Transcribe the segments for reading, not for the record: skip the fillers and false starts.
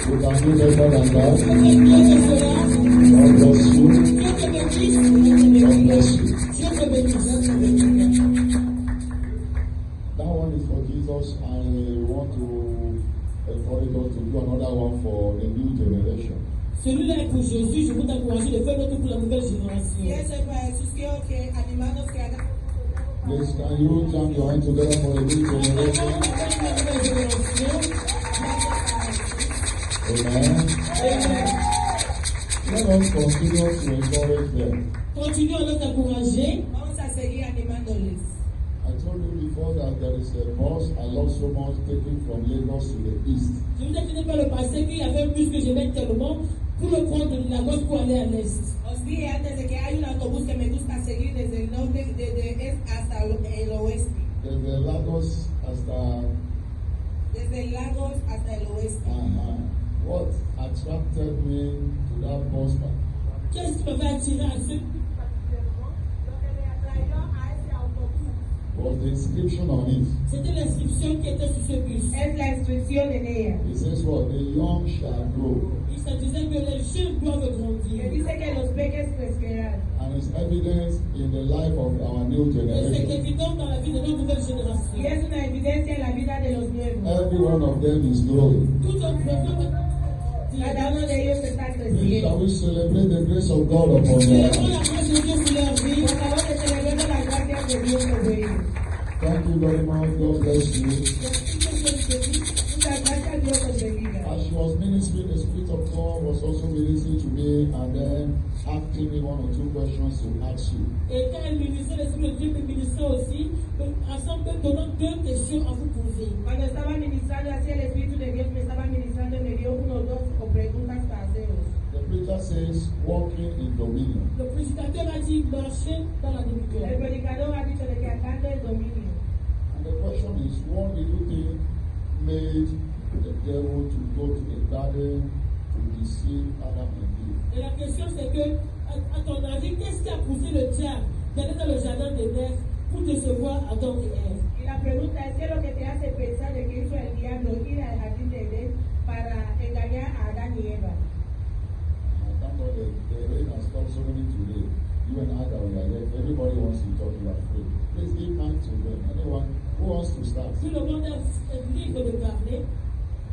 You can do better than that. God bless you. God bless you. That one is for Jesus. I want to encourage us to do another one for the new generation. Celui-là est pour Jésus. Je veux t'encourager de faire l'autre pour la nouvelle génération. Please, can you jam your hands together for the new generation? Amen. Let us continue to encourage them. Continuons à t'encourager. I told you before that there is a bus I love so much taking from Lagos to the east. Je vous ai dit par le passé qu'il y avait un bus que j'aimais tellement pour le prendre de Lagos pour aller à l'est. Os dije antes de que hay un autobús que me gusta seguir desde el norte, desde el este hasta el oeste. Desde Lagos hasta. Desde Lagos hasta el oeste. What attracted me to that bus? Qu'est-ce qui m'avait attiré à ce? Was the inscription on it? C'était l'inscription qui était sur ce bus. Es la inscripción en ella. It says what? The young shall grow. Il se disait que les jeunes doivent grandir. Que dice que los pequeños crecerán. And it's evidence in the life of our new Et c'est generation. évident dans la vie de notre nouvelle génération. Y es una evidencia en la vida de los nuevos. Every one of them is growing. Tout un prophète. Cada uno de ellos está Please, shall creciendo. we celebrate the grace of God upon them? Célébrons la grâce de Dieu sur leur vie. Por favor, que celebremos la gracia de Dios sobre ellos. Thank you very much. God bless you. Muchas gracias, Dios los bendiga. As she was ministering, the Spirit of God was also ministering to me and then asking me one or two questions to ask you. Et quand elle ministrait, l'Esprit de Dieu me ministrait aussi, ensemble donnant deux questions à vous poser. Cuando estaba ministrando así, el Espíritu de Dios me estaba ministrando y me dio unos dos preguntas para haceros. The preacher says, walking in dominion. Le prédicateur a dit marcher dans la dominion. El predicador ha dicho de que andando en dominio. And the question is, what do you think made the devil to go to the garden to deceive Adam and Eve? Et la question c'est que, à ton avis, qu'est-ce qui a poussé le diable d'aller dans le jardin d'Éden pour décevoir Adam et Ève? Y la pregunta es, ¿qué es lo que te hace pensar de que hizo el diablo ir al jardín de Edén para engañar a Adán y Eva? Thank God the rain has stopped so many today. You and I that we are left, everybody wants to talk about faith. Please give mind to them. Anyone who wants to start? Tout le monde est libre de parler.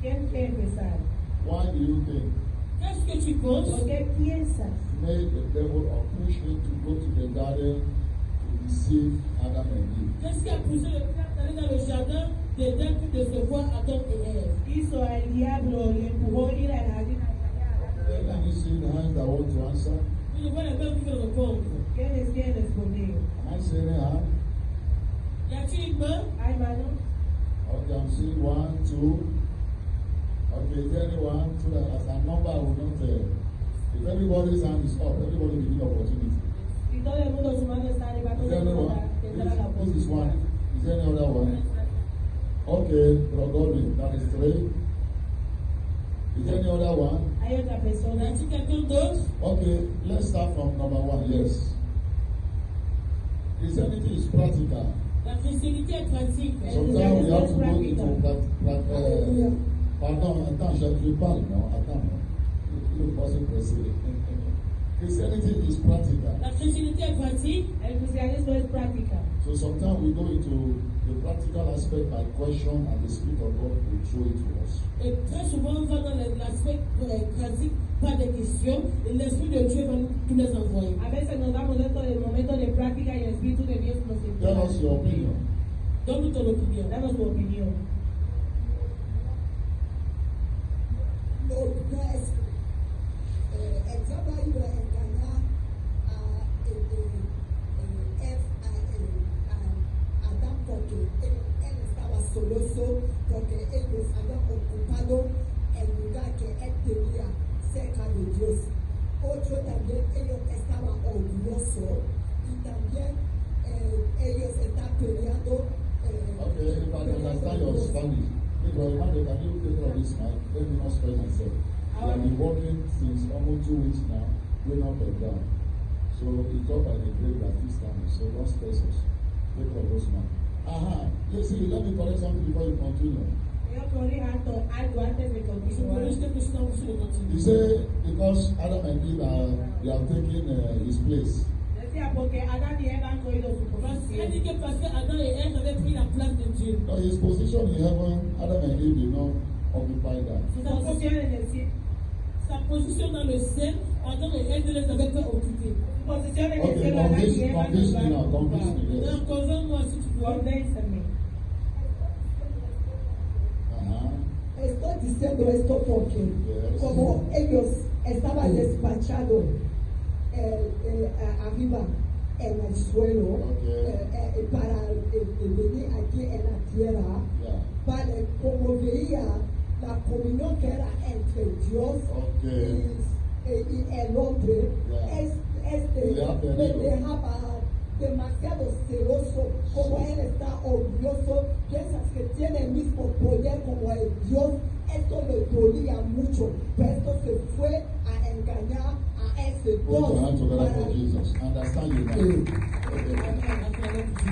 ¿Quién quiere empezar? Why do you think Qu'est-ce que tu penses? ¿Por qué piensas made the devil or pushed him to go to the garden to deceive Adam and Eve? Qu'est-ce qui a poussé le diable d'aller dans le jardin d'Éden pour décevoir Adam et Ève? hizo al diablo, le empujó ir al jardín a engañar a Adán y Eva? Can you see the hands that want to answer? Je vois les mains qui veulent répondre. ¿Quiénes quieren responder? Am I seeing a hand? Y a-t-il une main? ¿Hay mano? Okay, I'm seeing 1, 2. Okay, is there anyone? So that as a number, I will not tell. If everybody's hand is up, everybody will give opportunity. Si todo el mundo su mano está arriba, Is todo there el mundo anyone? tendrá la This is one. oportunidad. Is there any other one? Okay, Brother Godwin, that is 3. Is there any other one? Hay otra Y persona. a-t-il quelqu'un d'autre? Okay, let's start from number 1. Yes. Christianity is practical. La chrétienté est pratique. Sometimes we have to go into pardon, attends, je parle, non, attends, il faut se presser. Christianity is practical. La chrétienté est pratique. El cristianismo es práctica. So sometimes we go into the practical aspect by question and the Spirit of God will show it to us. Et très souvent, on va dans l'aspect pratique, pas de questions, et l'Esprit de Dieu va nous les envoyer. A veces nos damos dentro del momento de práctica y el Espíritu de Dios nos Tell us your opinion. Donne-nous ton opinion. Danos tu opinión. No, because example iba a engañar a Adán porque él estaba soloso, porque ellos habían ocupado el lugar que él tenía cerca de Dios. Otro también, ellos estaban orgullosos y también ellos están peleando. Okay, if I understand your Spanish, because remember, can you take care of this mic? Let me not spell myself. We have been working since almost 2 weeks now, going up and down. So it's up by the break that this time, so don't stress us. Take care of those mic. Aha, you see, let me correct something before you continue. Yo corrí alto algo antes de C'est pour continuar. juste que ça aussi de He continuer. said because Adam and Eve they have taken his place. Decía porque Adán y Eva han cogido su Elle dit posición. que parce que Adam et Ève avaient pris la place de Dieu. Now his position in heaven, Adam and Eve did not occupy that. Su posición en el cielo. Sa position dans le ciel, Adam et Ève ne les avaient pas occupés. Su posición en el Okay, cielo, Adán y convince Eva me now, no convince van. me, yes. Donc, convainc-moi si tu veux. Convénceme. Estoy diciendo esto porque Yes. como ellos estaban despachados arriba en el suelo Okay. para venir aquí en la tierra, Yeah. para como veía la comunión que era entre Dios Okay. y el hombre, le dejaba demasiado celoso, como él está orgulloso, piensas que tiene el mismo poder como el Dios, esto le dolía mucho, pero esto se fue a engañar a ese Put your hand Dios together for Jesus. Understand you now.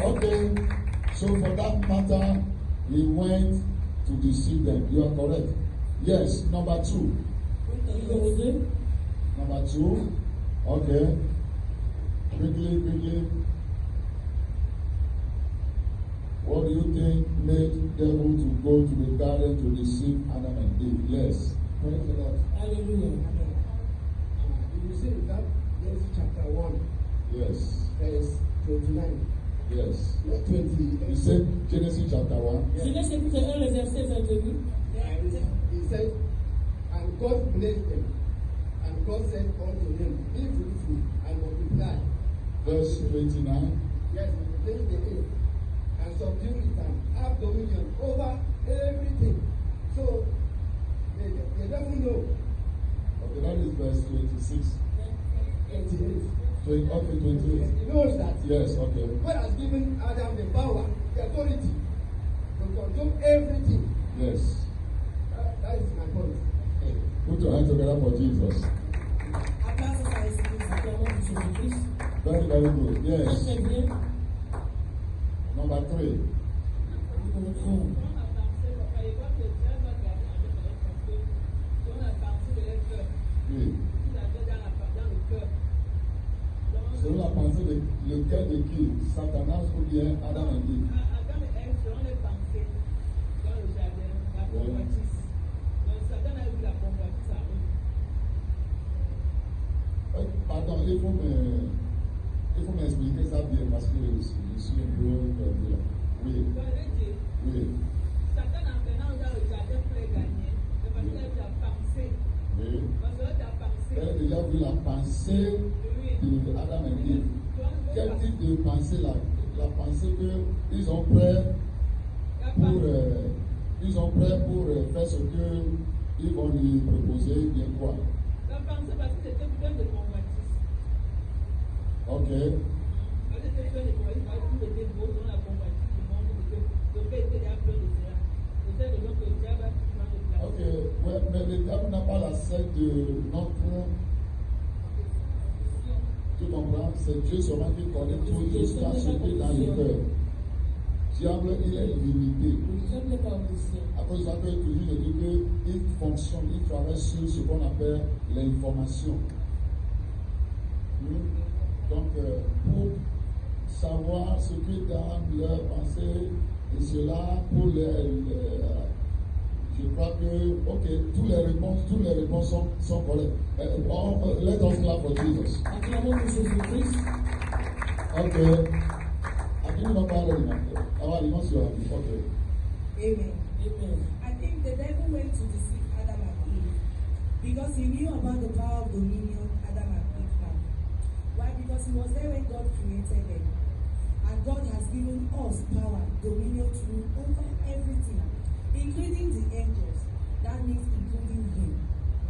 Okay. Okay. So for that matter, he went to deceive them. You are correct. Yes. Number 2. Numéro 2. Number 2. Okay. Quickly. What do you think made devil to go to the garden to deceive Adam and Eve? Yes. Praise the Lord. Alléluia. You see that Genesis chapter 1, Yes. verse 29, Yes. not 20. He said Genesis chapter 1. Genèse chapitre 1, le verset 28. He said, and God blessed them, and God said unto him, be fruitful and multiply. Verse 29. Yes, multiply the earth and subdue it and have dominion over everything. So the devil know. Okay, that is verse 26. 28. Okay, 28. He knows that. Yes, okay. God has given Adam the power, the authority to control everything. Yes. That is my point. Put your hands together for Jesus. Aplausos a Jésus-Christ. Acclamons pour Jésus-Christ. Very, very good. Très, Yes. très bien. Number 3. Numéro 3. Oui. Selon la pensée de lequel de qui? Satanas ou bien Adam et Eve? Pardon, il faut m'expliquer ça bien parce que je suis un peu perdu là. Oui, oui, oui. Elle a déjà vu la pensée de Adam et Eve. Quel type de pensée là? La pensée qu'ils ont prêt pour faire ce que ils vont lui proposer, bien quoi? Ok. Ok, ouais, mais le diable n'a pas la scène de notre. Tu comprends? C'est Dieu seulement qui connaît tout jusqu'à ce qui est dans le cœur. Diable, il est limité. Le diable n'est pas omniscient. À cause de ça, toujours je dis qu'il fonctionne, il travaille sur ce qu'on appelle l'information. Donc, pour savoir ce qui est dans leur pensée, et cela, pour je crois que, ok, toutes les réponses sont correctes. Let us clap for Jesus. Acclamons pour Jésus-Christ. Ok. I think you parler de Ok. Amen. Amen. I think the devil went to deceive Adam and Eve because he knew about the power of dominion Adam and Eve had. Why? Because he was there when God created them. And God has given us power, dominion to rule over everything, including the angels. That means including him.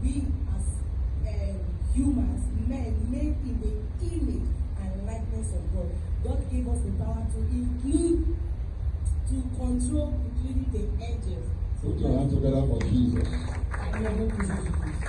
We as humans, men made in the image and likeness of God. God gave us the power to control, including the angels. Put your hands together for Jesus. Acclamons pour Jésus-Christ.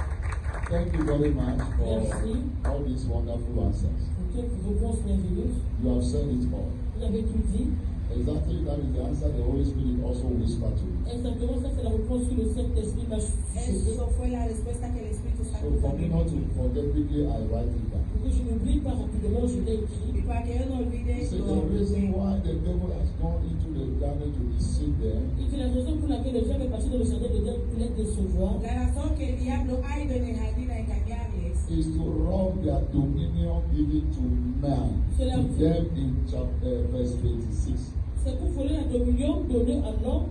Thank you very much for Merci. all these wonderful answers. Pour toutes vos réponses merveilleuses. You have said it all. Vous avez tout dit. Exactly, that is the answer the Holy Spirit also whispered to me. Exactement, ça c'est la réponse que le Saint-Esprit m'a chuchotée. Eso fue la respuesta que el Espíritu So Santo for me también not to me dio. forget quickly, I write it down. Pour que je n'oublie pas rapidement, je l'ai Y écrit. para que yo no olvide, See, lo the reason anoté. why the devil has gone into the garden to deceive them Et c'est la raison pour laquelle le diable est parti dans le jardin de Dieu pour les décevoir. La razón que el diablo ha ido en el jardín a engañarles is to rob their dominion given to man. C'est la- To them in chapter verse 26. C'est pour voler la dominion donnée à l'homme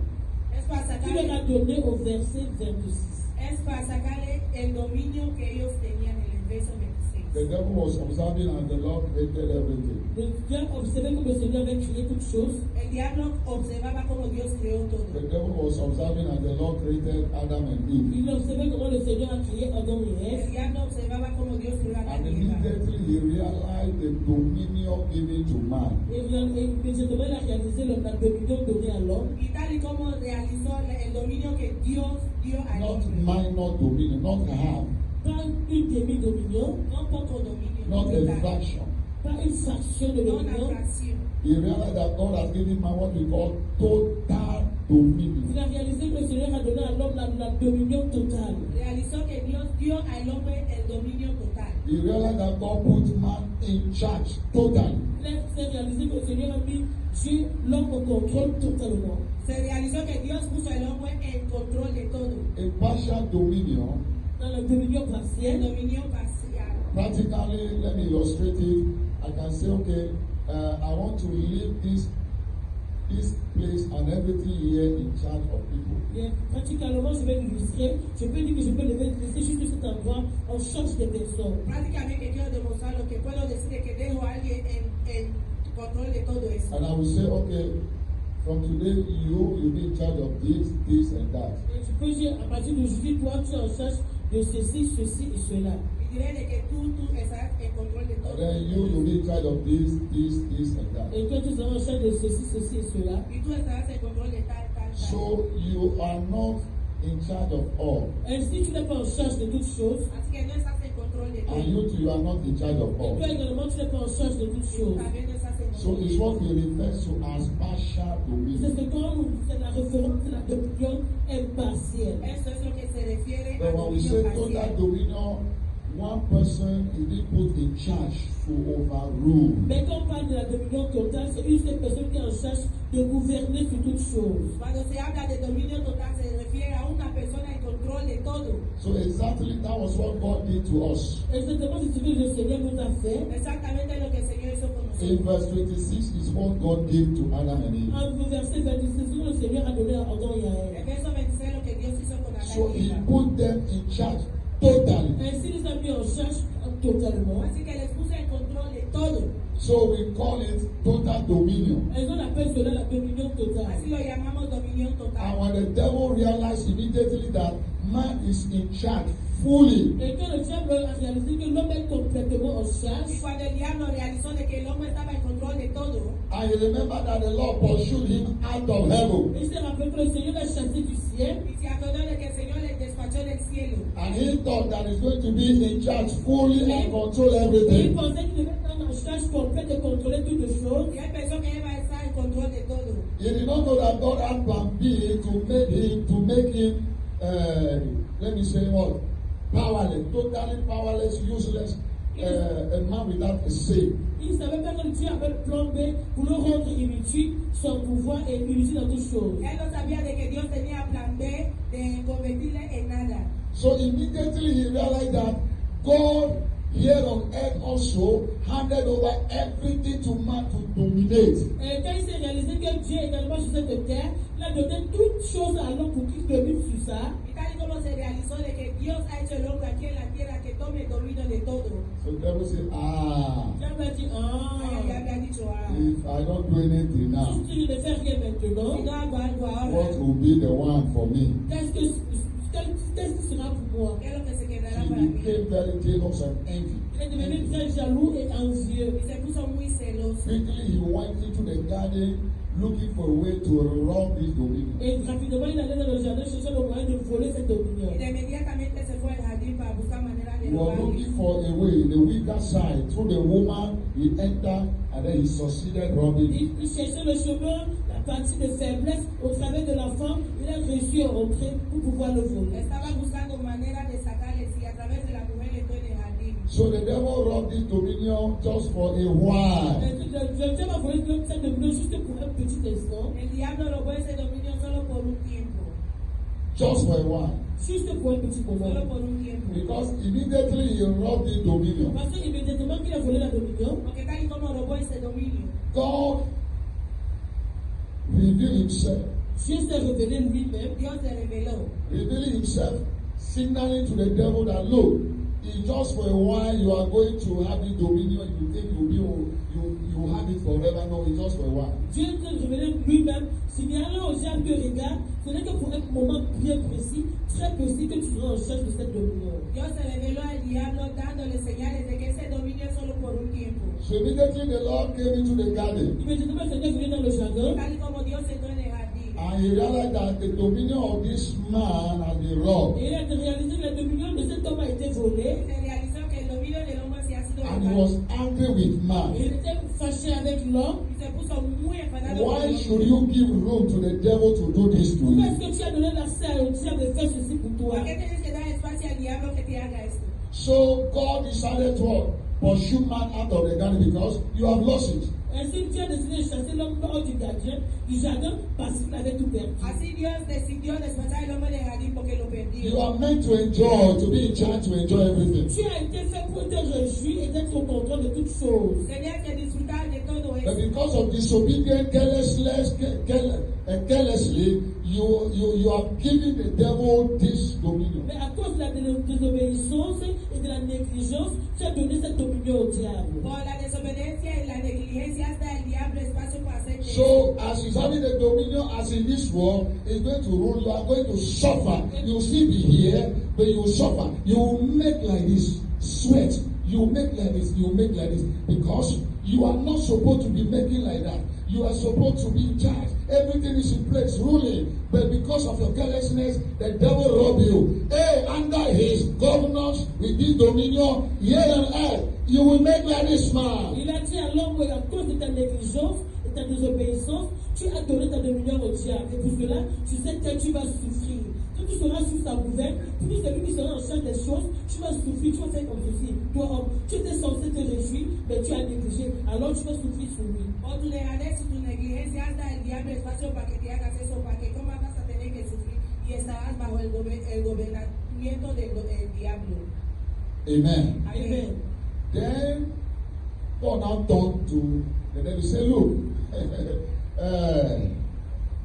es para qui leur a sacarle, donné au verset 26. es para sacarle el dominio que ellos tenían en el verso 26. The devil was observing and the Lord created everything. Le diable observait comme le Seigneur avait créé toutes choses. El diablo observaba cómo Dios creó The todo. devil was observing and the Lord created Adam and Eve. Il observait comment le Seigneur a créé Adam et El Ève. diablo observaba cómo Dios creó a And Adán y Eva. immediately he realized the dominion given to man. Et immédiatement, il a réalisé la dominion donnée à l'homme. Y tal y como realizó el dominio que Dios dio al Not hombre. minor dominion, not half, Pas une demi-dominion, No poco dominio, not no a total, fraction. pas une fraction de no una dominion. fracción. He realized that God has given man what we call total dominion. Il a réalisé que le Seigneur a donné à l'homme la dominion totale. Realizó que Dios dio al hombre el dominio total. He realized that God put man in charge totally. Il s'est réalisé que le Seigneur a mis Dieu, l'homme au contrôle totalement. Se realizó que Dios puso al hombre en control de todo. A partial dominion, Dans la dominion El partielle, dominio parcial. practically, let me illustrate it. I can say, okay, I want to leave this place and everything here in charge of people. et pratiquement, je vais l'illustrer. Je peux dire que je peux laisser juste cet endroit en charge des personnes. Prácticamente quiero demostrar lo que puedo decir de que dejo a alguien en control de todo eso. And I will say, okay, from today you be in charge of this and that. Et je peux dire, à partir d'aujourd'hui, toi, tu es en charge de ceci, ceci et cela. Y diré de que tú estás en control de And todo. then you be in charge of this and that. Et toi, tu seras en charge de ceci, ceci et cela. Y tú estarás en control de tal, tal, tal. So you are not in charge of all. Ainsi, tu n'es pas en charge de toutes choses. Así que no estás en control de todo. And you too, you are not in charge of Et all. toi également, tu n'es pas en charge de toutes choses. También no estás en So control it's de what todo. he refers to as partial C'est dominion. ce qu'on c'est la référence de la dominion impartielle. Eso es lo que se refiere a But when we dominio say parcial. total dominion, one person is being put in charge to overrule. Mais quand on parle de la dominion totale, c'est une seule personne qui est en charge de gouverner sur toutes choses. Cuando se habla de dominio total se refiere a una persona en control de todo. So exactly that was what God did to us. Exactement ce que le Seigneur nous a fait. Exactamente lo que el Señor hizo con In nosotros. verse 26 is what God gave to Adam and Eve. En verset 26, c'est ce que le Seigneur a donné à Adam et à El Ève. verso 26 lo que Dios hizo con So Adán y he Eva. put them in charge totally. Ainsi, il les a mis en charge totalement. Así que les puso en control de todo. So we call it total dominion. Et on appelle cela la dominion Así totale. lo llamamos dominio And total. when the devil realized immediately that man is in charge fully, Et quand le diable a réalisé que l'homme est complètement en Y charge, cuando el diablo realizó de que el hombre estaba en control de todo, and you remember that the Lord pursued him out of heaven, il s'est rappelé que le Seigneur l'a chassé du ciel. y se acordó de que el Señor le despachó del cielo. and he thought that he's going to be in charge fully and control Et il everything. pensait qu'il devait être en charge complète de contrôler toutes choses. Y él pensó que él va a estar en control de todo. He did not know that God had plan B to make him, let me say what, powerless, totally powerless, useless, a man without a say. Il ne savait pas que Dieu avait le plan B pour le rendre inutile, son pouvoir est inutile dans toutes choses. Él no sabía de que Dios tenía plan B de convertirle en nada. So immediately he realized that God here on earth also handed over everything to man to dominate. Et quand il s'est réalisé que Dieu est également sur cette terre, il a donné toutes choses à l'homme pour qu'il domine sur ça. Y tal y como se realizó de que Dios ha hecho el hombre aquí en la tierra que tome el dominio de todo. So the devil said, Dieu m'a dit, Ay, ya había dicho, if I don't do anything now, si je ne fais rien maintenant, si no hago algo ahora, what will be the one for me? qu'est-ce qui sera pour moi? ¿qué es lo que se quedará He para mí? became very jealous and envy. Il est devenu très jaloux et envieux. Y se puso muy celoso. Quickly he went into the garden looking for a way to rob this dominion. Et rapidement, il allait dans le jardin chercher le moyen de voler cette dominion. Y de inmediatamente se fue al jardín para buscar manera de He was robarle. looking for a way, the weaker side, through the woman he entered and then he succeeded robbing. Il cherchait le chemin, la partie de faiblesse, au travers de la femme, il a réussi à entrer pour pouvoir le voler. Estaba buscando manera de sacarles y a través de la mujer entró en el jardín. So the devil robbed this dominion just for a while. Le diable a volé cette dominion juste pour un petit instant, El diablo robó ese dominio solo por un tiempo. Just for a while. juste pour un petit moment. Solo por un tiempo. Because immediately he robbed the dominion. Parce que immédiatement qu'il a volé la dominion, Porque tal y como robó ese dominio, God revealed himself, Dieu s'est révélé lui-même, Dios se reveló. revealing himself, signaling to the devil that look, it's just for a while you are going to have the dominion, you think you have it forever. No, it's just for a while. Dieu s'est révélé lui-même, signalant au diable que regarde, ce n'est que pour un moment bien précis, très précis, que tu seras en charge de cette dominion. Dios se reveló al diablo dándole señales de que ese dominio es solo por un tiempo. So immediately the Lord came into the garden Immédiatement, le Seigneur est venu dans le jardin, Tal y como Dios entró en el jardín. and he realized that the dominion of this man has been robbed. et il a réalisé que la dominion de cet homme a été volée, Se realizó que el dominio del hombre se ha sido And he robado. was angry with man. et il était fâché avec l'homme. Y se puso muy enfadado. con Why el should hombre. you give room to the devil to do this to Pourquoi you? est-ce que tu as donné l'accès au diable de faire ceci pour toi? ¿Por qué tienes que dar espacio al diablo que te haga esto? So God decided to pursue man out of the garden because you have lost it. Ainsi, Dieu a décidé de chasser l'homme hors du jardin, parce qu'il avait tout perdu. Así Dios decidió despachar al hombre del jardín porque lo perdió. You are meant to enjoy, to be in charge, to enjoy everything. Tu as été fait pour te réjouir et d'être au contrôle de toutes choses. Tenías que disfrutar de todo But eso. because of disobedience, carelessly, you have given the devil this dominion. Mais à cause de la désobéissance et de la négligence, tu as donné cette dominion au diable. Por la desobediencia y la negligencia hasta el diablo espacio para hacer eso. So, as he's having the dominion as in this world, he's going to rule. You are going to suffer. You'll still be here, but you will suffer. You will make like this, sweat. You will make like this. You will make like this because you are not supposed to be making like that. You are supposed to be in charge. Everything is in place, ruling. But because of your carelessness, the devil robbed you. Hey, under his governance, with this dominion, here on earth, you will make like this man. Il a dit à l'homme qu'à cause de ta négligence et ta désobéissance, tu as donné ta dominion au diable. Et pour cela, tu sais que tu vas souffrir. Quand tu seras sous sa gouverne, puis c'est lui qui sera en charge des choses, tu vas souffrir, tu vas faire comme ceci. Toi, homme, tu étais censé te réjouir, mais tu as négligé. Alors tu vas souffrir sur lui. O tu dejadez y tu negligencia hasta el diablo espacio para que te hagas eso, para que cómo vas a tener que sufrir y estarás bajo el gobernamiento del diablo. Amen. Amen. Then God now turned to the devil and said, look,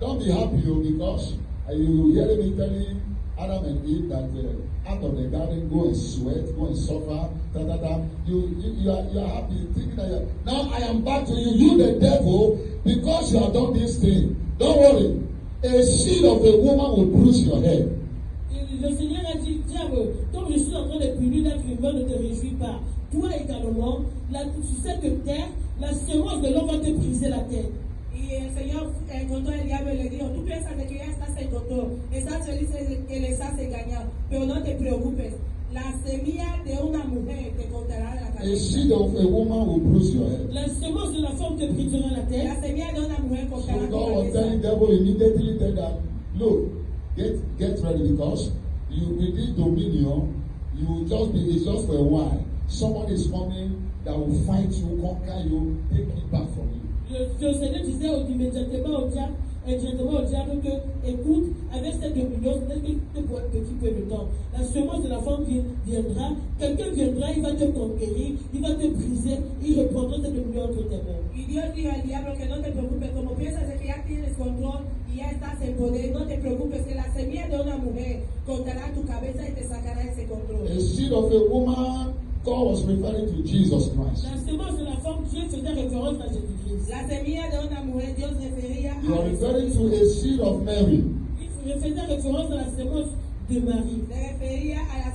don't be happy because you hear me telling Adam and Eve that out of the garden, go and sweat, go and suffer, You are happy, thinking that now I am back to you, you the devil, because you have done this thing. Don't worry, a seed of a woman will bruise your head. Le Seigneur a dit, diable, comme je suis en train de punir l'être humain, ne te réjouis pas. Toi également, sur cette terre, la semence de l'homme va te briser la tête. Y el Señor encontró al diablo y le dijo, tú piensas de que ya estás en control, estás feliz de que les has engañado, pero no te preocupes, la semilla de una mujer te cortará la A cabeza. seed of a woman will bruise your head. La semence de la femme te brisera la tête. La semilla de una mujer So cortará tu God was telling cabeza. devil immediately that, look, get ready because you with this dominion, it's just for a while. Someone is coming that will fight you, conquer you, take it back from you. Le Seigneur disait immédiatement au diable que, écoute, avec cette dominion, ce n'est que pour un petit peu de temps. La semence de la femme viendra, quelqu'un viendra, il va te conquérir, il va te briser, il reprendra cette dominion entre tes mains. Y Dios dijo al diablo que no te preocupes, como piensas de que ya tienes control y ya estás en poder, no te preocupes, que la semilla de una mujer cortará tu cabeza y te sacará ese control. A seed of a woman, God was referring to Jesus Christ. La semence de la femme, Dieu faisait référence à Jésus-Christ. La semilla de una mujer, Dios refería You are a referring to a seed of Mary. Il faisait référence à la semence de Marie. se refería a la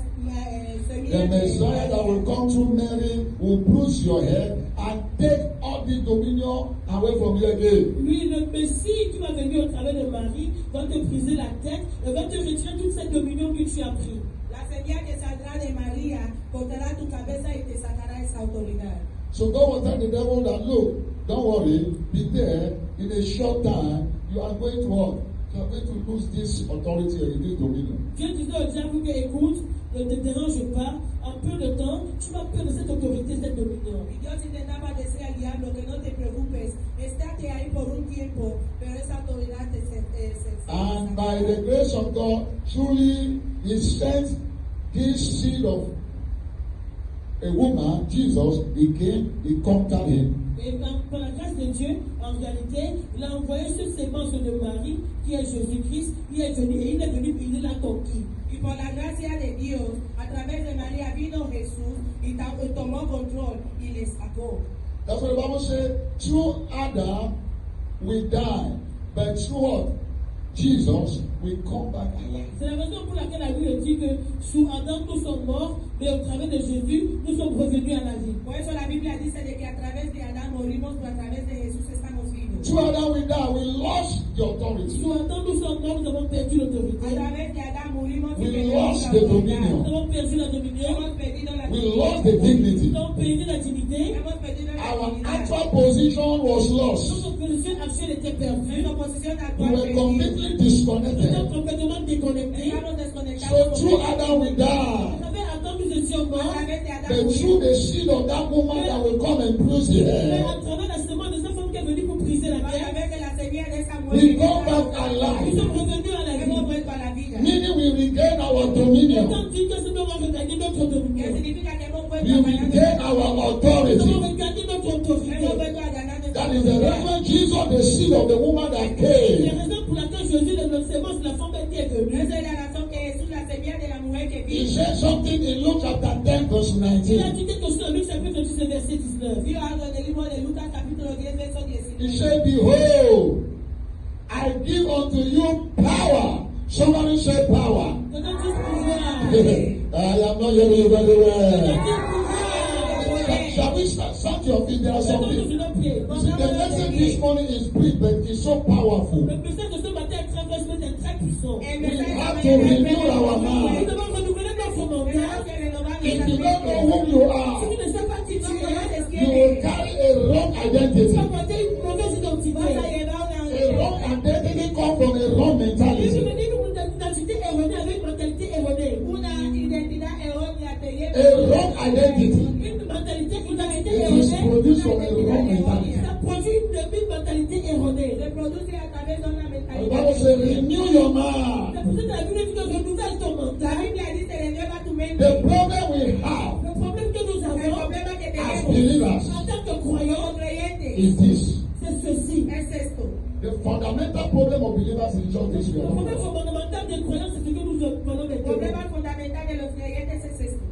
semilla The de Messiah that will María. come through Mary will bruise your head and take all this dominion away from you again. Lui, le Messie qui va venir au travers de Marie, va te briser la tête et va te retirer toute cette dominion que tu as pris. La semilla que saldrá de María cortará tu cabeza y te sacará esa autoridad. So God will tell the devil that, look, don't worry, be there. In a short time, you are going to what? You are going to lose this authority and this dominion. Dieu disait au diable que écoute, ne te dérange pas, en peu de temps, tu vas perdre cette autorité, cette dominion. Y Dios intentaba decir al diablo que no te preocupes, estate ahí por un tiempo, pero esa autoridad And by the grace of God, truly, He sent this seed of a woman, Jesus, He came, He conquered him. Et par la grâce de Dieu, en réalité, il a envoyé cette sémence de Marie, qui est Jésus-Christ, il est venu, et il est venu, il l'a conquis. Y por la gracia de Dios, a través de María vino Jesús y tomó control y le sacó. That's what the Bible says. Through Adam, we die, but through what? Jesus, we come back alive. C'est la raison pour laquelle la Bible dit que sous Adam nous sommes morts, mais au travers de Jésus, nous sommes revenus à la vie. Por eso la Biblia dice de que a través de Adán morimos, pero a través de Jesús estamos vivos. Through Adam, we die. We lost the authority. Sous Adam nous sommes morts, nous avons perdu l'autorité. A través de Adán morimos y We perdimos lost la the autoridad. dominion. Nous avons perdu la dominion, Hemos perdido la We lost the dignity. nous avons perdu la dignité, Hemos perdido la Our dignidad. actual position was lost. notre position actuelle était perdue, Nuestra posición We actual were perdida. completely nous disconnected. sommes complètement déconnectés. Estamos desconectados. So through Adam, we À died. travers Adam, nous étions A morts, través de Adán But through morimos. the seed of that woman that will come and bruise the mais head, à travers la semence de cette femme qui est venue pour briser la A terre, través de la semilla de esa we mujer. go back nous alive. sommes revenus à la Hemos vie. vuelto a la vida. Meaning we regain our dominion. Autant dire que nous avons regagné notre Que dominion. significa que hemos vuelto We a regain ganar. our Nous avons authority. regagné notre Hemos autorité. vuelto a ganar nuestra That is the autoridad. reverend Jesus, the seed of the woman that C'est la came. raison pour laquelle Jésus, le sémence de la femme qui est venue. Esa es la razón que Jesús, la semilla de la mujer que He vino. said something in Luke chapter 10, verse Il a 19. dit quelque chose dans Luc chapitre 10, verset 19. Vio algo en el libro de Lucas capítulo 10, verso He 19. said, behold, I give unto you power. Somebody say power. Donne-nous pouvoir. I am not hearing you very well. Donne-nous pouvoir. Shall we start your feet? There are Mettons-nous something. sur nos pieds. You see, the message this morning is brief, but it's so powerful. Le message de ce matin est très vaste, mais c'est très puissant. El We mensaje have de to mañana es renew our Nous mind. devons renouveler notre Tenemos mental. que renovar If nuestra you don't know mente. who you Si are, tu ne sais pas qui tu es, you will carry a wrong tu identity. vas porter une mauvaise identité. Vas a llevar A una wrong identity comes from a wrong Et je mentality. me dis une identité erronée avec une mentalité erronée. identidad errónea te lleva A wrong identity. Une mentalité, une identité It is erronée. produced from a wrong mentality. Ça produit une mentalité erronée. se produce a través de una The mentalidad. Bible says, renew your mind. C'est pour ça que la Bible dit que renouvelle ton La mental. Biblia dice renueva tu mente. The problem we have Le problème que nous El avons problema que as tenemos believers en tant que como croyants, creyentes is this. c'est ceci. es esto. The fundamental problem of believers is just this. Le problème fondamental des croyants, c'est ce que nous prenons El des problema fundamental de los creyentes es esto.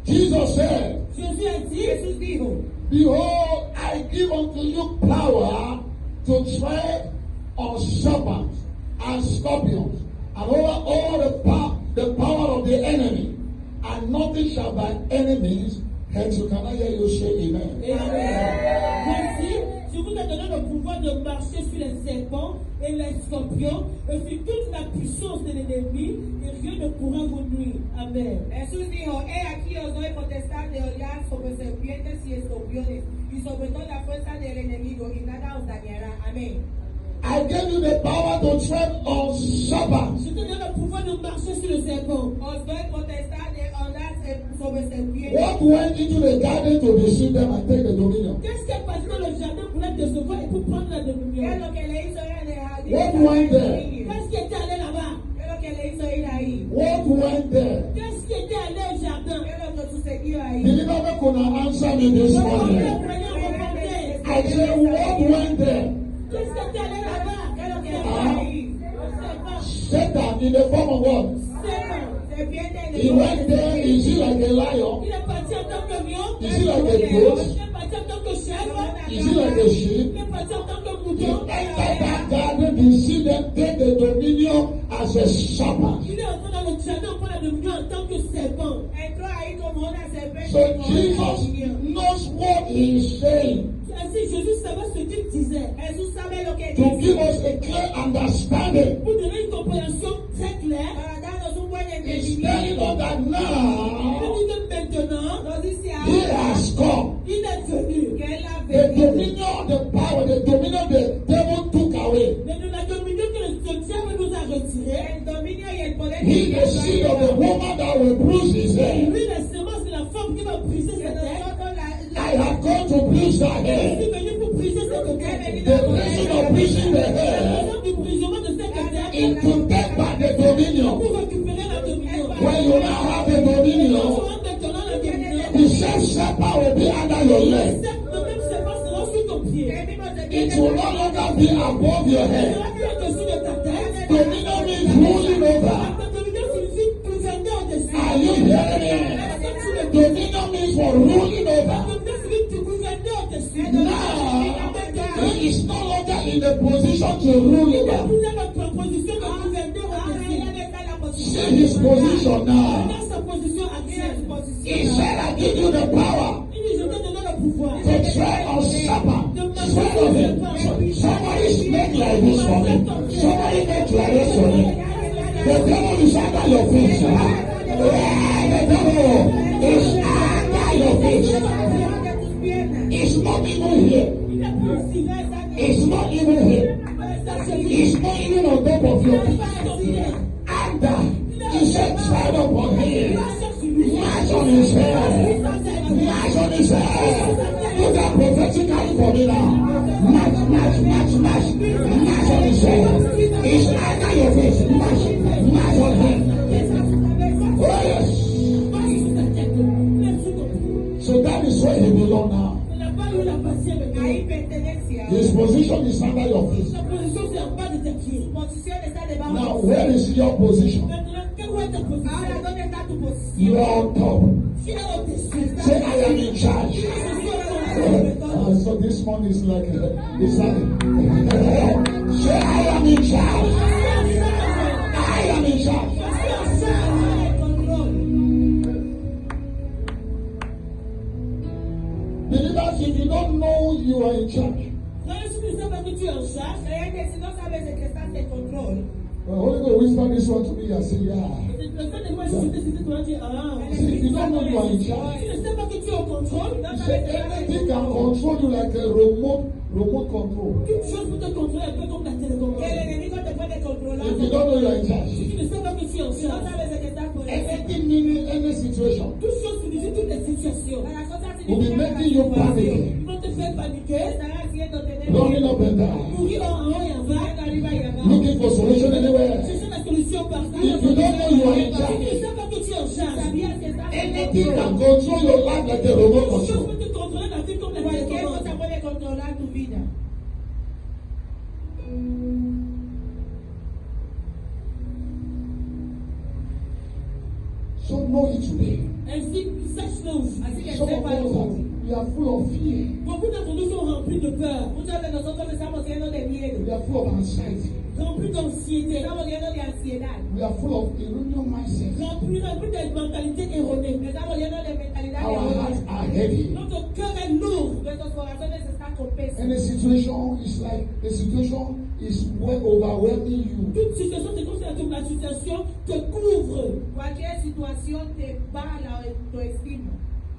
Jesus said, Jésus a dit, Jesús dijo, behold, I give unto you power to tread on serpents and scorpions and over all the power of the enemy, and nothing shall by enemies hurt you. Can I hear you say amen? voici, je vous ai donné le pouvoir de marcher sur les serpents et les scorpions et sur toute la puissance de l'ennemi et rien ne pourra vous nuire. Amen. Jesús dijo, he aquí os doy potestad de hollar sobre serpientes y escorpiones y sobre toda la fuerza del enemigo y nada os dañará. Amén. I gave you the power to tread on serpents. Je te donne le pouvoir de marcher sur le serpent. Os doy potestad de andar sobre serpientes. What went into the garden to deceive them and take the dominion? Qu'est-ce qui est passé dans le jardin pour les décevoir et pour prendre la ¿Qué es dominion? lo que le hizo ir en el jardín? What went there? Qu'est-ce qui était allé là-bas? ¿Qué es lo que le hizo ir ahí? What went there? Qu'est-ce qui était allé au jardin? ¿Qué es lo que sucedió ahí? Believer, we could not answer me this Les morning. croyants répondent. I said, what went there? Qu'est-ce qui était allé là-bas? ¿Qué es lo que hizo ahí? Satan in the form of what? Serpent. Serpiente en He el went there, is he like a lion? Il est parti en tant que lion. Is he like a Il goat? est parti en tant que chèvre. Is he like a sheep? Il est parti en tant que He mouton. entered that garden to see them take the dominion as a serpent. Il est entré dans le jardin pour la dominion en tant que serpent. Entró ahí como una serpiente. So como una Jesus dominion. knows what he is saying Ainsi, Jésus savait ce qu'il disait. Jesús sabe lo que to give dice. us a clear understanding. Pour donner une compréhension très claire, Para darnos un buen He's telling us entendimiento. that il now dit que maintenant, Nos dice he ahora has come He, the seed of the woman that will bruise his head. Lui, la semence de la femme qui va briser sa tête. I have come to bruise that Je head. suis venu pour briser cette tête. The reason of bruising the La head raison du brisement de cette tête. is to take back the dominion. Pour récupérer la dominion. When you now have the dominion, Quand maintenant la dominion. the same scepter will be under your leg. Le même semence sera sur ton pied. It will no longer be above your Elle head. sera plus au-dessus de ta tête. Dominion means ruling over. La dominion signifie gouverner au-dessus. Are you hearing me? Dominion means for ruling over. Now, he is no longer in the position to rule over. See his position now. He said, I give you the power to tread on serpent, tread on him. Somebody make like this for me. Somebody make like this for me. The devil is under your feet. The devil is under your feet. It's not even here. It's not even here. It's not even on top of your feet. And he said, tread upon him. March on his head. March on his head. Look at prophetically for me now. March, march, march, march. March on his head. It's under your face. March on him. Oh yes. So that is where he belongs now. His position is under your feet. Now, where is your position? You are on top. Say, I am in charge. So this one is like, it's like, say, I am in charge. I am in charge. Believers, if you don't know you are in charge, the Holy Ghost whispered this one to me. I said, yeah. See, if you don't know you are in charge, he said, anything can control you like a remote control. If you don't know you are in charge, anything meaning any situation will be making you panic, running up and down, looking for solution anywhere. If you don't know you are in charge, anything can control your life like a remote control. So know it today. Some of us we are full of fear. Beaucoup d'entre nous sont remplis de peur. Muchos de nosotros estamos llenos de miedo. We are full of anxiety. Remplis d'anxiété. Estamos llenos de ansiedad. We are full of erroneous mindset. Remplis de mentalité erronée. Estamos llenos de mentalidad Our hearts errónea. are heavy. Notre cœur est lourd. Nuestros corazones están con peso. And the situation is well overwhelming you. Toute situation, c'est comme si la situation te couvre. Cualquier situación te va a la autoestima.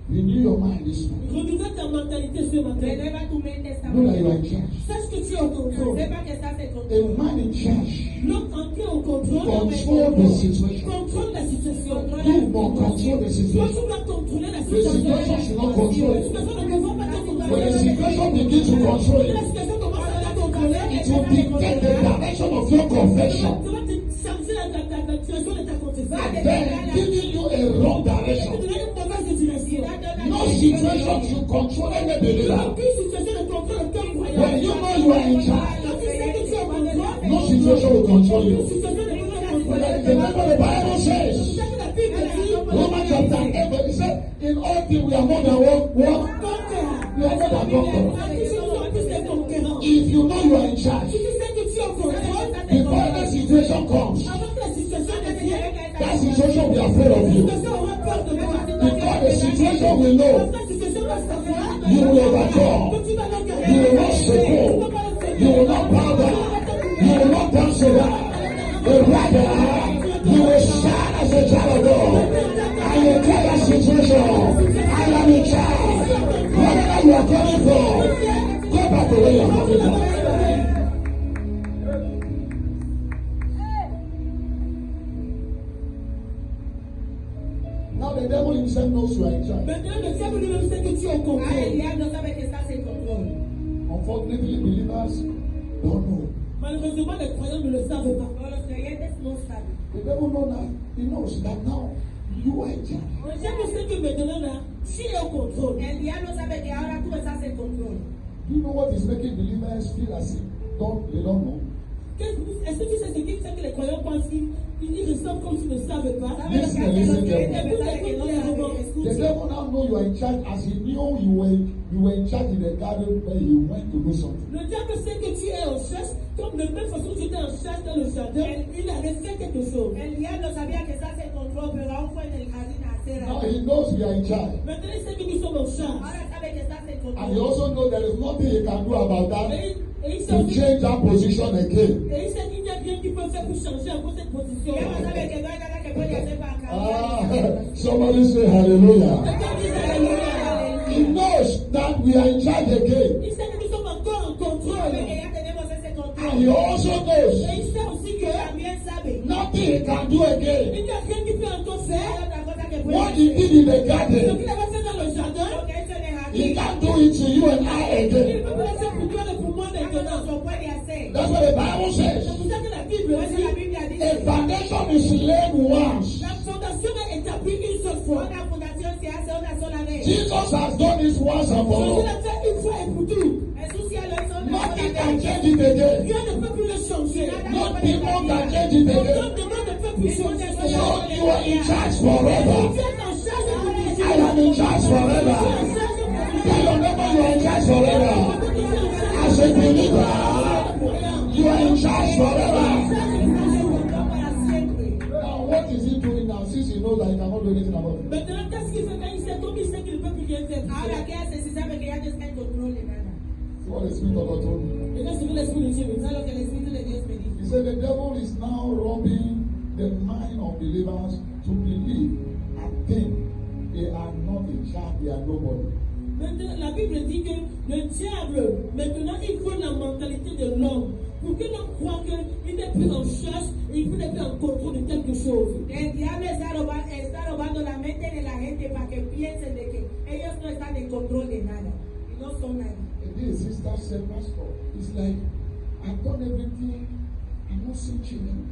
Renew your mind this morning. Renouvelle ta mentalité ce matin. Renueva tu mente esta Know that you are mañana. in charge. Sache que tu es au contrôle. Sepa que estás en A control. man in charge L'homme entré au contrôle. control the situation. Contrôle la situation. You must control the Toi, situation. tu dois contrôler la The situation. situation should not control La you. situation ne peut pas te When the contrôler. situation begins to control La you, situation commence à te contrôler. it will dictate the direction of your confession. Tu vas te changer la direction de ta confession. And then giving you a wrong Tu direction. donnes une mauvaise direction. No situation should control any believer. Aucune situation ne contrôle le cœur croyant. When you know you are in charge, Quand tu sais que tu es au contrôle, no situation will control aucune you. situation ne peut te contrôler. Remember the Bible says, C'est ça que la Bible dit. Romans chapter 8, it said, in all things we are more than what? We are more than conquerors. If you know you are in charge, before any situation comes, that situation will be afraid of you. Because the situation will know you will overcome. You will not succumb. You will not bow down. You will not dance around. But rather, you will shine as a child of God. And you tell that situation, I am in charge. Wherever you are coming from, go back to where you are coming from. Now the devil himself knows you are in charge. Maintenant, le diable lui-même sait que tu es au Ah, el contrôle. diablo sabe que estás en control. Unfortunately, believers don't know. Malheureusement, les croyants ne le savent pas. Pero los creyentes no saben. The devil knows that now you are in charge. Le diable sait que maintenant, là, tu es au contrôle. El diablo sabe que ahora tú estás en control. Do you know what is making believers feel as if they don't know? Est-ce que tu sais ce qui fait que les croyants pensent qu'ils ressentent comme s'ils ne savent pas? ¿Sabes lo que hace los creyentes pensar que no saben? The Escuchen. devil now know you are in charge as he knew you were in charge in the garden where he went to do something. Le diable sait que tu es en charge, comme de la même façon que tu étais en charge dans le jardin, il avait fait quelque chose. El diablo sabía que estás en control, pero aún fue en el jardín a hacer Now algo. he knows we are in charge. Maintenant, il sait que nous sommes en charge. Ahora sabe que estás en And he control. also knows there is nothing he can do about that Et il sait to aussi- change that position again. et il sait qu'il n'y a rien qui peut faire pour changer encore cette position. El diablo sabe que no hay nada que puede hacer para Ah, cambiar. somebody say hallelujah. Quelqu'un dit alléluia. He knows that we are in charge again. Il sait que nous sommes encore en contrôle. Sabe que ya tenemos ese And control. he also knows Et il sait aussi que También sabe. nothing he can do again. il n'y a rien qui peut encore No hay faire. otra cosa que puede What he hacer. did in the Ce garden, qu'il avait fait dans le jardin, Lo que hizo en el he jardín, can't do it to you and I il again. ne peut pas le faire pour toi et pour moi ya no maintenant. lo puede hacer. That's what the Bible C'est says. pour ça que la Bible Por eso la dit Biblia A dice, foundation is laid once. la fondation est établie une seule fois. una fundación se hace una sola vez. Jesus has done this once and for Jésus all. l'a fait une fois et pour tout. Jesús ya lo hizo una Nothing sola can vez. change it again. Rien ne peut plus le changer. No people can change it Aucun again. demande ne peut plus changer. So you are in charge Tu forever. es en charge pour I toujours. am in charge forever. Tell your neighbor you are in charge forever. As a believer, you are in charge forever. Para siempre. Now, what is he doing now since he knows that he cannot do anything about it? Maintenant, qu'est-ce qu'il fait quand il sait comme il sait qu'il ne peut plus rien faire? Ahora, ¿qué hace si sabe que ya no está en control de nada? What the Spirit of God told me. Et là, c'est l'esprit de Dieu. Eso es lo que el Espíritu de Dios me dijo. He said the devil is now robbing the mind of believers to believe and think they are not in charge, they are nobody. Maintenant, la Bible dit que le diable, maintenant, il faut la mentalité de l'homme pour que l'homme croit qu'il n'est plus en charge et il n'est plus en contrôle de quelque chose. El diablo está robando la mente de la gente para que piensen de que ellos no están en control de nada. Y no son nadie. And this sister said, Pastor, it's like I've done everything, I'm not seeing children.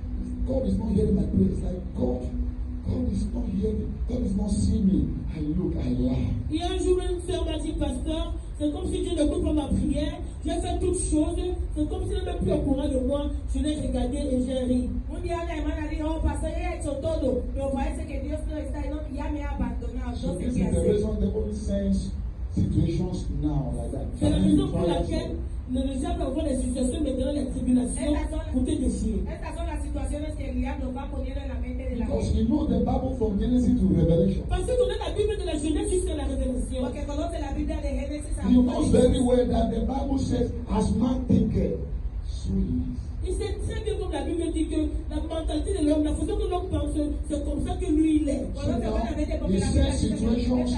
God is not hearing my prayer. It's like God is not hearing, God is not seeing me. I look, I laugh. Et un jour, une sœur m'a dit, pasteur, c'est comme si Dieu ne coupe pas ma prière. J'ai fait toutes choses. C'est comme s'il n'est même plus au courant de moi. Je l'ai regardé et j'ai ri. Un día una hermana dijo, oh, pastor, ella ha hecho todo, pero parece que Dios no está, y ya me ha abandonado, So no sé this qué is the hacer. reason the devil sends situations now like that. C'est la Trying raison to pour try laquelle us. le diable envoie des situations maintenant, les tribulations, pour te déchirer. Estas son las situaciones que el diablo va poniendo en la mente de la Because gente. you know the Bible from Genesis to Revelation. Parce qu'on a la Bible de la Genèse jusqu'à la Révélation. Porque conoce la Biblia de Génesis a You know very well that the Bible says, as man thinketh, so he is. Il sait très bien comme la Bible dit que la mentalité de l'homme, la façon que l'homme pense, c'est comme ça que lui il est. So now, he sends situations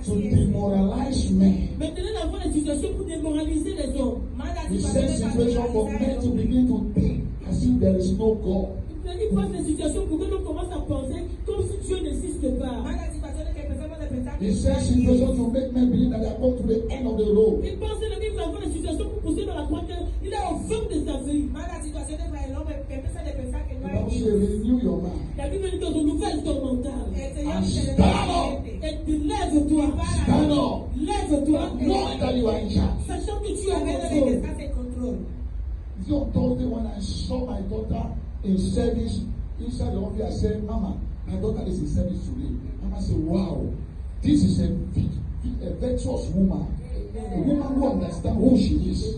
to demoralize men. Maintenant, il envoie des situations pour démoraliser les hommes. He sends situations for men to begin to think as if there is no God. Il passe des situations pour que l'on commence à penser comme si Dieu n'existe pas. Manda situaciones que empezamos a pensar He sends situations to make men believe that they are come to the end of the road. Il pense que le Bible envoie des situations pour pousser dans la croix qu'il est au fond de sa vie. Manda situaciones para el hombre que empieza a pensar que The no Bible hay says, Dios. renew your mind. La Bible dit dans une nouvelle ton mental. El Señor And dice, stand up. Et puis lève-toi. Stand up. Lève-toi. Knowing that you are in charge. Sachant que tu es en sabiendo de que contrôle. estás en control. It's on Thursday when I saw my daughter in service inside the office, I said, Mama, my daughter is in service today. Mama said, wow, this is a virtuous woman. A woman who understands who she is.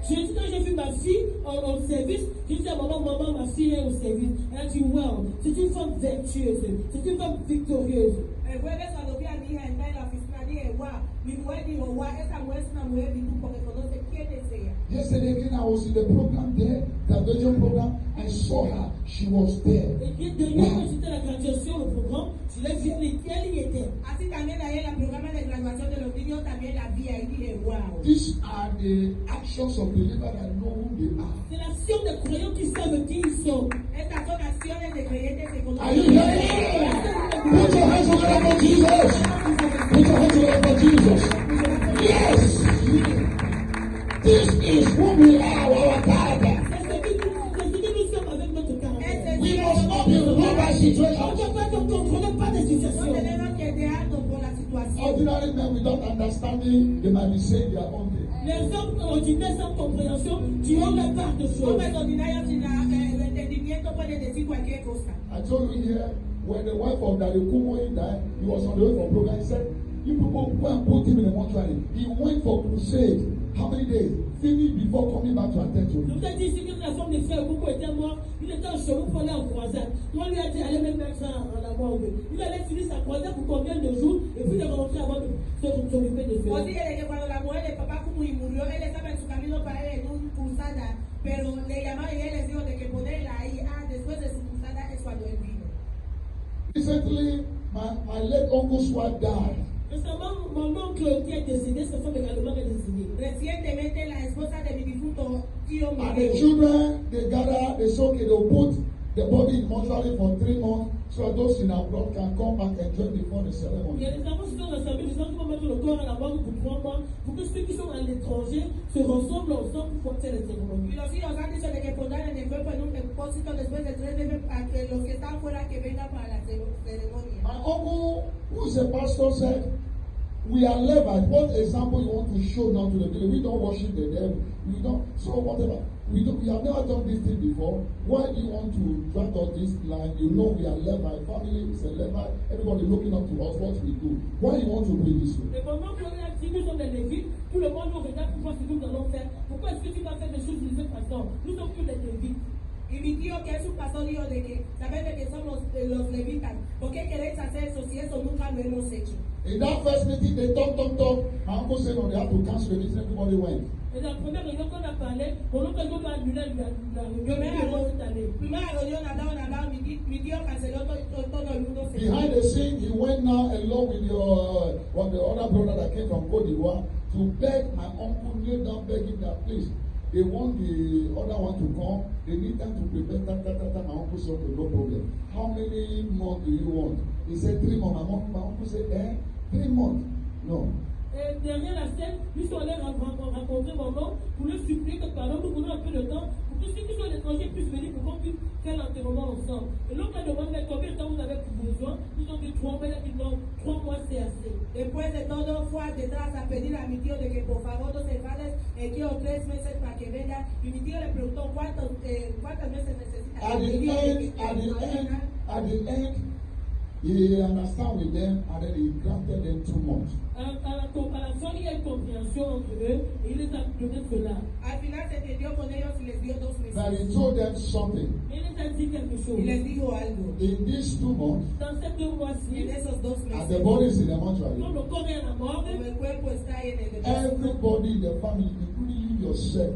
J'ai dit quand j'ai vu ma fille en service, j'ai dit à maman, ma fille est au service. Elle a dit, wow, c'est une femme vertueuse, c'est une femme victorieuse. El jueves cuando vi a mi hija entrar en la oficina dije, wow, mi mujer dijo, wow, esa mujer es una mujer virtud porque conoce quién es ella. Yesterday again, I was in the program there, graduation program. I saw her. She was there. Et bien, dernier quand j'étais à la graduation, le programme, je l'ai vu, elle y était. Así también ahí en el programa de graduación de los niños también la vi ahí dije, wow. These are the actions of believers that know who they are. C'est l'action des croyants qui savent qui ils sont. Estas son acciones de creyentes que Are you conocen. hearing me? Put your hands together for Jesus. Put your hands together for Jesus. Yes. This is who we are, our character. We must not be ruled by situations. Ordinary men without understanding, they might be saying their own thing. Les hommes ordinaires sans compréhension, tu as la part de choses. I told you here, when the wife of Daddy Kumoyi died, he was on the way for program. He said, you people go and put him in the mortuary. He went for crusade. How many days? Finished before coming back to attend to Je him. vous ai dit ici que la femme des frères beaucoup était mort. Il était en chemin pour aller en croisade. On lui a dit allez même mettre ça en la morgue. Il allait finir sa croisade pour combien de jours et puis de rentrer avant de s'occuper de cela. Cuando la mujer de papá como murió, él estaba en su camino para ir en una cruzada, pero le llamaron y él les dijo de que ponerla ahí, después de su cruzada es cuando él vino. Recently, my late uncle's wife died. Récemment, mon oncle qui est décédé, sa femme également est décédée. Recientemente la esposa de mi difunto tío And the murió. children, they gather, they say, okay, they'll put the body in mortuary for 3 months so that those in abroad can come back and join before the Il y ceremony. a des enfants qui sont rassemblés, disant qu'ils vont mettre le corps à la morgue pour 3 mois, pour que ceux qui sont à l'étranger se rassemblent ensemble pour faire les cérémonies. Y los hijos han dicho de que pondrán el cuerpo en un depósito después de 3 meses para que los que están fuera que vengan para la ceremonia. My uncle, who is a pastor, said, we are Levites. What example you want to show now to the village? We don't worship the devil. We don't. So whatever. We have never done this thing before. Why do you want to drag out this line? You know we are Levite. Family is a Levite. Everybody looking up to us. What we do. Why you want to bring this way? Et pendant que nous sommes des Lévites, tout le monde nous regarde pour voir ce que nous allons faire. Pourquoi est-ce que tu vas faire des choses de cette façon? Nous sommes tous des Lévites. Y mi tío, que es un pastor, dijo de que saben de que somos los levitas. ¿Por qué queréis hacer eso si eso nunca lo hemos hecho? In that first meeting, they talk. My uncle said, no, they have to cancel the meeting. Everybody went. Et la première réunion qu'on a parlé, mon oncle nous a annulé la réunion cette année. Primera reunión hablaban, mi tío canceló todo el mundo. Behind the scene, he went now along with the other brother that came from Cote d'Ivoire to beg my uncle, kneel down, begging that please. They want the other one to come. They need time to prepare. My uncle said, okay, no problem. How many months do you want? He said 3 months. My uncle said, 3 months? No. Et derrière la scène, nous sommes allés rencontrer mon oncle pour lui supplier que pardon, nous prenons un peu de temps pour que ceux qui sont à l'étranger puissent venir pour qu'on puisse faire l'enterrement ensemble. Et l'oncle a demandé combien de temps vous avez besoin. Nous avons dit 3 mois. Il a dit non, 3 mois c'est assez. Después de todo, fue detrás a pedir a mi tío de que por favor no se enfades, quiero 3 meses para que venga. Y mi tío le preguntó cuántos meses necesita. At the end, he understand with them and then he granted them 2 months. À la fin, il y a une compréhension entre eux et il les a donné cela. Al final se entendió con ellos y les dio 2 meses. But he told them something. Mais il les a dit quelque chose. Y les dijo algo. In these 2 months, Dans ces 2 mois-ci, En esos 2 as meses, the body is in the mortuary, quand le corps est à la mort, como el cuerpo está ahí en el depósito, everybody in the family, including you yourself,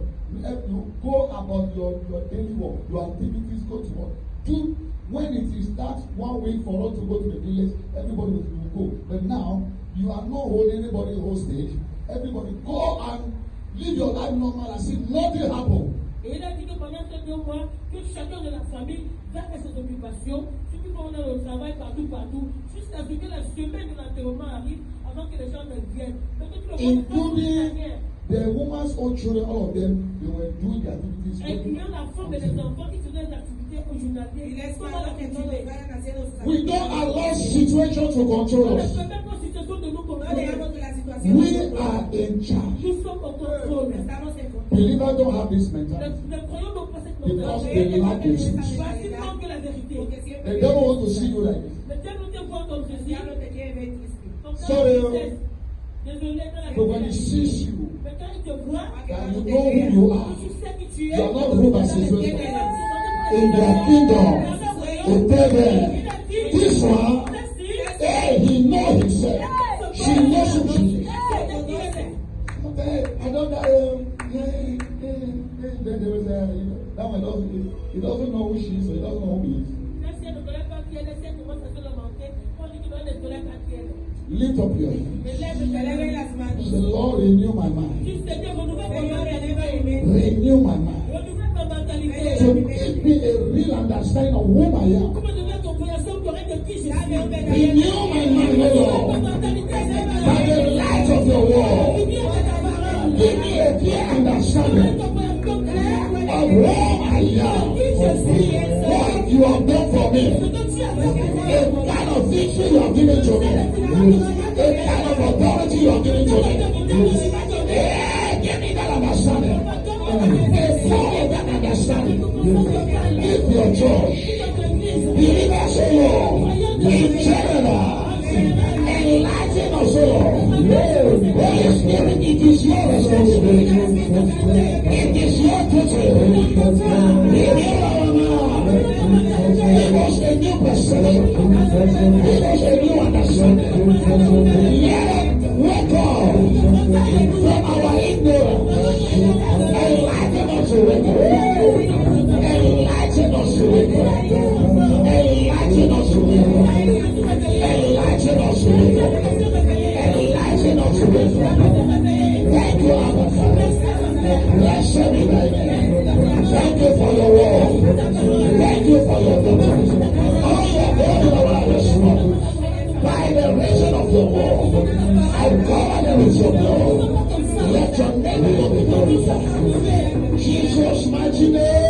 you go about your daily work, your activities, go to work. When it is that 1 week for us to go to the village, everybody will go. But now, you are not holding anybody hostage. Everybody go and live your life normal as if nothing happened. et il a dit que pendant ces 2 mois, que chacun de la famille va à ses occupations, ceux qui vont au travail partout, jusqu'à ce que la semaine de l'enterrement arrive, avant que les gens ne viennent. Donc, tout le monde Including the woman's own children, all of them, they were doing their activities. incluant la femme et les enfants qui faisaient des activités au y journalier. les Comment la mandó que todos continuer? vayan haciendo sus We don't allow situations to On control ne us. permet pas situation de nous No contrôler. dejamos que la situación We are in charge. Nous sommes au contrôle. estamos en control. Believers don't have this mentality. Ne croyons donc pas cette Because mentalité. they lack the truth. Parce qu'ils manquent la vérité. Porque The siempre devil wants to see you like this. Le diable te voit comme el Jésus. diablo te quiere ver triste. Comme ça, Sorry. il cesse. Désolé, dans la But when he sees you, mais quand il te voit, that you know who you are, tu sais qui tu you es. are not ruled by situation. In In their kingdom, they tell them, this one, hey, he knows himself. She knows who she is. Okay, I don't know. Then they will say, that one doesn't, he doesn't know who she is, so he doesn't know who he is. Lift up your hands. Eleve las manos. Say, Lord, renew my mind. Señor, eleva mi mente. Renew my mind. To give me a real understanding of whom I am. qui je suis. Renew my mind, O Lord, by the light of your word. Give me a clear understanding of who I am, what you have done for me, a kind of victory you have given to me, a kind of authority you have given to me. Yeah, give me that understanding. A form of that understanding. Give your church, believers, O Lord, in general, enlighten us, O Lord. Holy Spirit, it is your responsibility. It is your duty. Renew our mind. Give us a new perception. Give us a new understanding. Let wake up from our ignorance. Enlighten us to wake up. Enlighten us to wake up. Enlighten us to wake up. Enlighten us to wake up. Enlighten us to wake up. Thank you, Abba Father. Blessed be thy name. Thank you for your word. Thank you for your goodness. All you have done in our life this morning, by the reason of your word, I cover them with your blood. Let your name be glorified. Jesus' mighty name.